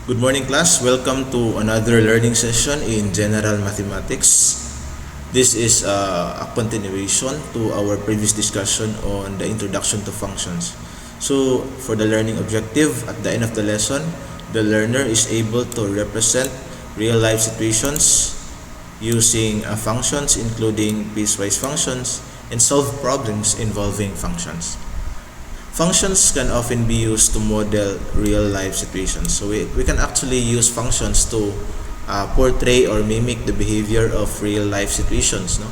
Good morning, class. Welcome to another learning session in General Mathematics. This is a continuation to our previous discussion on the introduction to functions. So, for the learning objective, at the end of the lesson, the learner is able to represent real-life situations using functions, including piecewise functions, and solve problems involving functions. Functions can often be used to model real-life situations. So we can actually use functions to portray or mimic the behavior of real-life situations. No?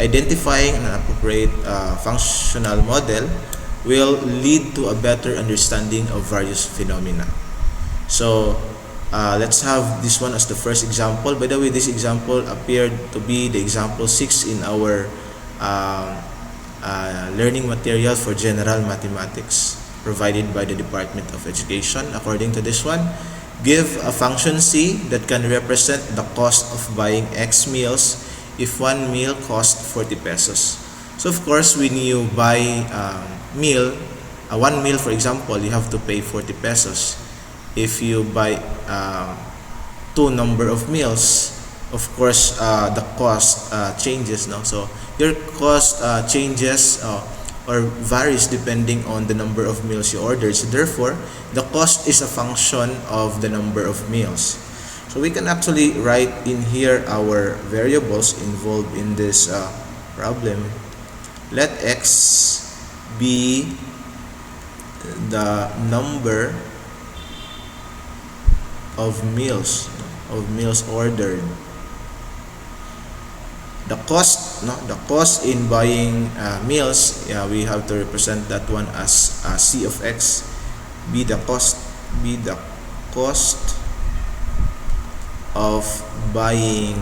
Identifying an appropriate functional model will lead to a better understanding of various phenomena. So let's have this one as the first example. By the way, this example appeared to be the example 6 in our learning material for general mathematics provided by the Department of Education. According to this one, give a function C that can represent the cost of buying X meals if one meal costs 40 pesos. So of course, when you buy one meal, for example, you have to pay 40 pesos. If you buy two number of meals, of course, the cost changes. No? So your cost changes or varies depending on the number of meals you ordered. So therefore, the cost is a function of the number of meals. So we can actually write in here our variables involved in this problem. Let X be the number of meals ordered. The cost in buying meals, we have to represent that one as C of X. Be the cost of buying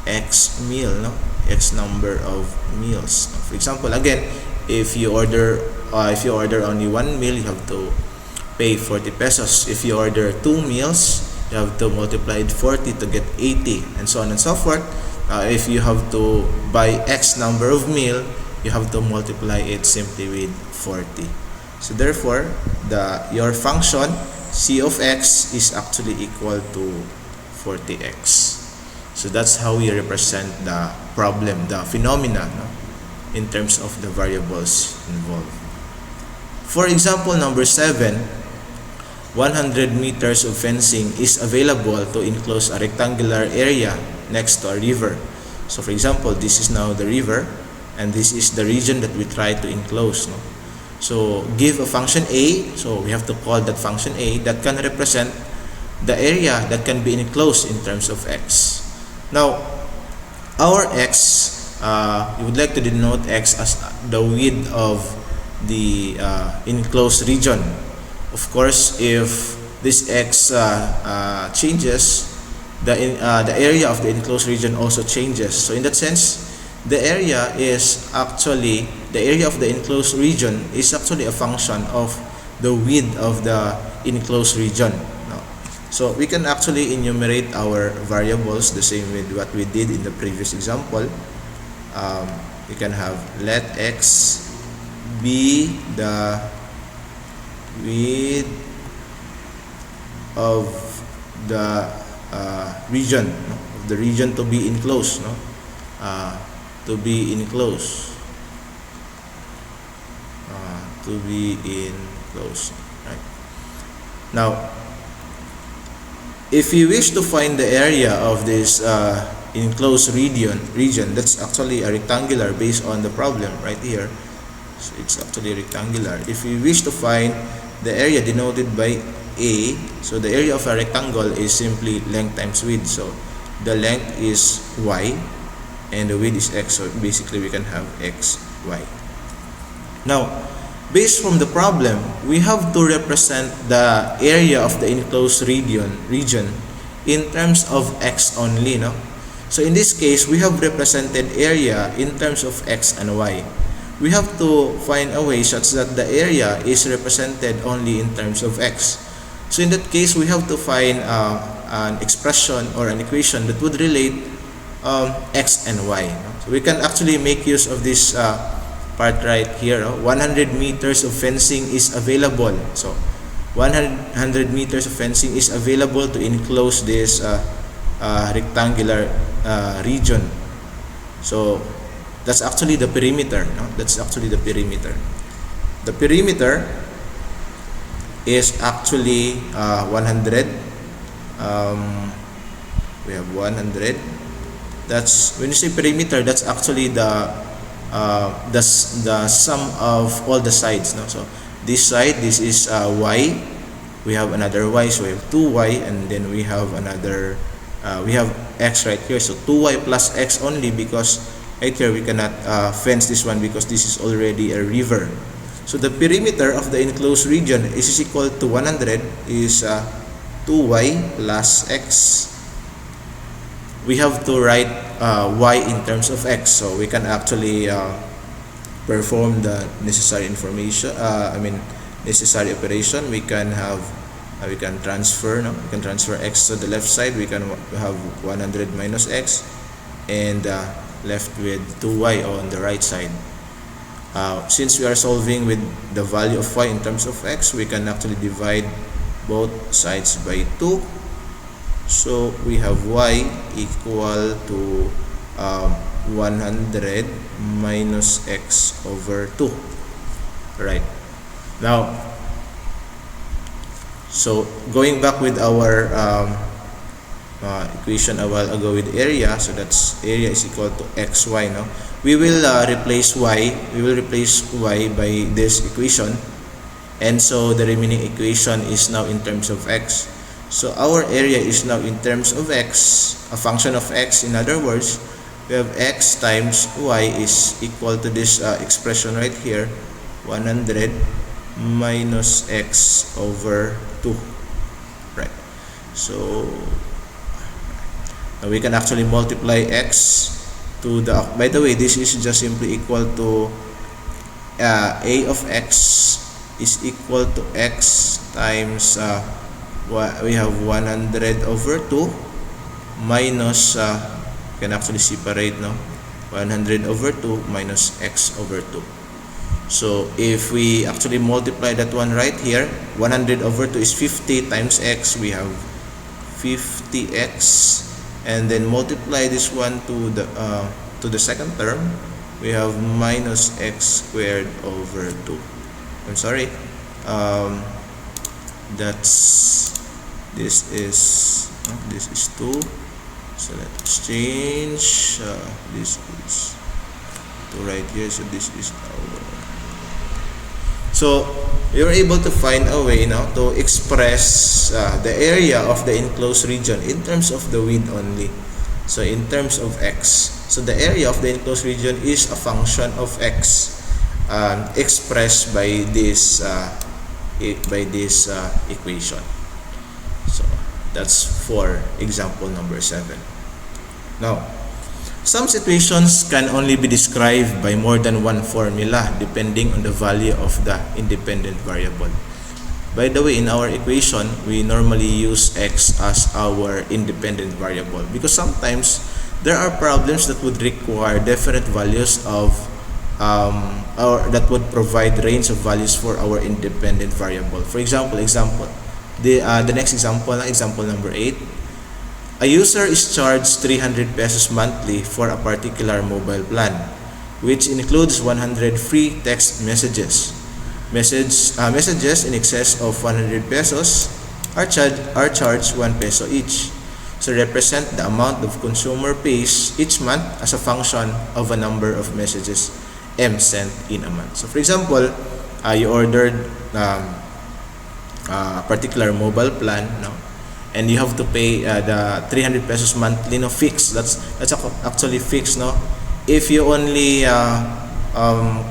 X meal, X number of meals. For example, again, if you order only one meal, you have to pay 40 pesos. If you order 2 meals, you have to multiply it 40 to get 80, and so on and so forth. If you have to buy X number of meal, you have to multiply it simply with 40. So therefore, your function C of X is actually equal to 40x. So that's how we represent the problem, the phenomena, in terms of the variables involved. For example number 7, 100 meters of fencing is available to enclose a rectangular area next to a river. So for example, this is now the river, and this is the region that we try to enclose. So give a function A, so we have to call that function A that can represent the area that can be enclosed in terms of X. Now, our X, you would like to denote X as the width of the enclosed region. Of course, if this X changes, the area of the enclosed region also changes. So in that sense, the area of the enclosed region is actually a function of the width of the enclosed region. So we can actually enumerate our variables the same with what we did in the previous example. We can have let X be the width of the region, of the region to be enclosed, right? Now, if you wish to find the area of this enclosed region, that's actually a rectangular based on the problem right here. So it's actually rectangular. If you wish to find the area denoted by A, so the area of a rectangle is simply length times width. So the length is Y and the width is X. So basically we can have X, Y. Now, based from the problem, we have to represent the area of the enclosed region in terms of X only. So in this case, we have represented area in terms of X and Y. We have to find a way such that the area is represented only in terms of X. So in that case, we have to find an expression or an equation that would relate X and Y. So we can actually make use of this part right here. 100 meters of fencing is available. So 100 meters of fencing is available to enclose this rectangular region. So that's actually the perimeter, no? That's actually the perimeter. The perimeter is actually 100. We have 100. That's, when you say perimeter, that's actually the sum of all the sides, no? So this side, this is y, we have another y, so we have 2y, and then we have another we have x right here, so 2y plus x only, because right here we cannot fence this one because this is already a river. So the perimeter of the enclosed region is equal to 100 is 2y plus x. We have to write y in terms of x, so we can actually perform the necessary information, necessary operation. We can have we can transfer, no? We can transfer x to the left side. We can have 100 minus x, and left with 2y on the right side. Since we are solving with the value of y in terms of x, we can actually divide both sides by 2. So we have y equal to 100 minus x over 2. Right. Now, so going back with our equation a while ago with area, so that's area is equal to xy. Now we will replace y. We will replace y by this equation, and so the remaining equation is now in terms of x. So our area is now in terms of x, a function of x. In other words, we have x times y is equal to this expression right here, 100 minus x over 2. Right. So now we can actually multiply x to the, by the way, this is just simply equal to a of x is equal to x times we have 100 over 2 minus can actually separate, no? 100 over 2 minus x over 2. So if we actually multiply that one right here, 100 over 2 is 50 times x, we have 50x, and then multiply this one to the second term, we have minus x squared over 2. I'm sorry, that's this is 2, so let's change this is 2 right here, so this is our. So we were able to find a way now to express the area of the enclosed region in terms of the width only, so in terms of x. So the area of the enclosed region is a function of x, expressed by this equation. So that's for example number 7. Now, some situations can only be described by more than one formula depending on the value of the independent variable. By the way, in our equation, we normally use x as our independent variable because sometimes there are problems that would require different values of or that would provide range of values for our independent variable. For example, the next example, example number 8. A user is charged 300 pesos monthly for a particular mobile plan, which includes 100 free text messages. Messages in excess of 100 pesos are charged 1 peso each. So represent the amount of consumer pays each month as a function of a number of messages m sent in a month. So for example, you ordered a particular mobile plan, no? And you have to pay the 300 pesos monthly, no, fixed. That's actually fixed, no? If you only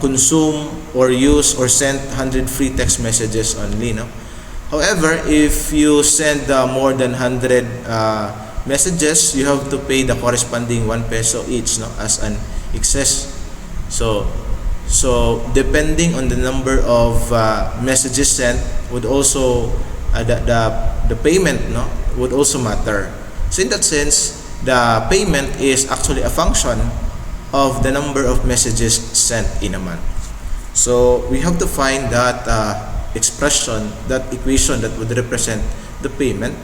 consume or use or send 100 free text messages only, no? However, if you send more than 100 messages, you have to pay the corresponding 1 peso each, no, as an excess. So depending on the number of messages sent would also the payment, no, would also matter. So in that sense, the payment is actually a function of the number of messages sent in a month. So we have to find that expression, that equation that would represent the payment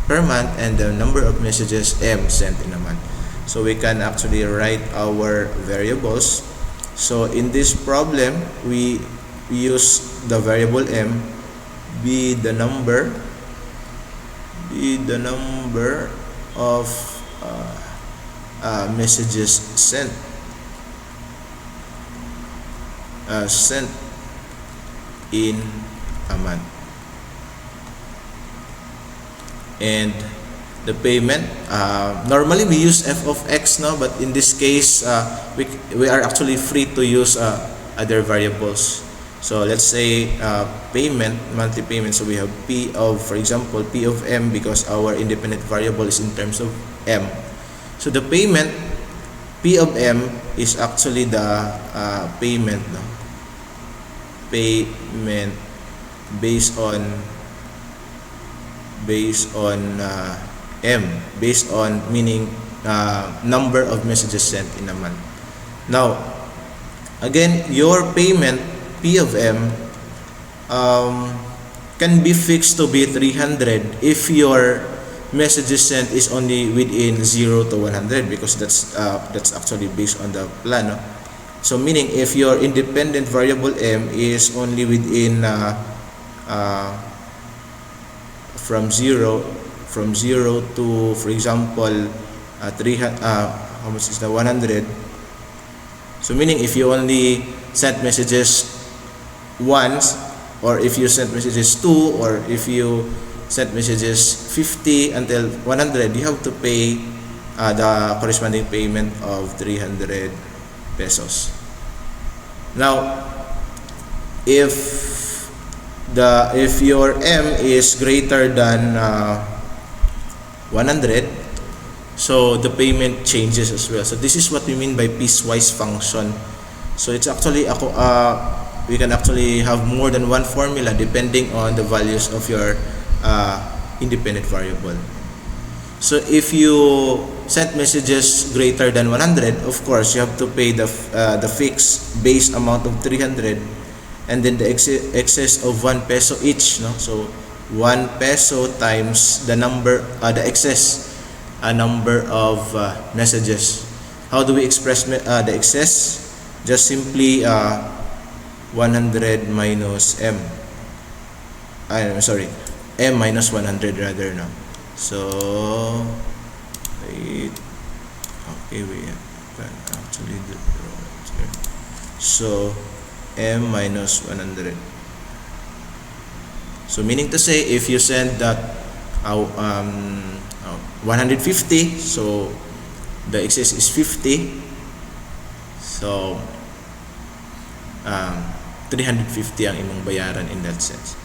per month and the number of messages M sent in a month. So we can actually write our variables. So in this problem, we use the variable M be the number of messages sent in a month, and the payment, normally we use f of x now, but in this case we are actually free to use other variables. So let's say payment, monthly payment, so we have p of, for example, p of m, because our independent variable is in terms of m. So the payment p of m is actually the payment based on m, based on meaning number of messages sent in a month. Now again, your payment p of m can be fixed to be 300 if your messages sent is only within 0 to 100, because that's actually based on the plan, no? So meaning if your independent variable m is only within from 0 to, for example, 300, how much is the 100? So meaning if you only sent messages once, or if you sent messages 2, or if you sent messages 50 until 100, you have to pay the corresponding payment of 300 pesos. Now if your m is greater than 100, so the payment changes as well. So this is what we mean by piecewise function. So it's actually we can actually have more than one formula depending on the values of your independent variable. So if you sent messages greater than 100, of course you have to pay the fixed base amount of 300, and then the excess of 1 peso each, no? So 1 peso times the excess number of messages. How do we express the excess? Just simply 100 minus m. I'm sorry, m minus 100 rather, no? So wait, okay, we can actually do it here. So m minus 100. So meaning to say, if you send that 150, so the excess is 50, so 350 ang imong bayaran in that sense.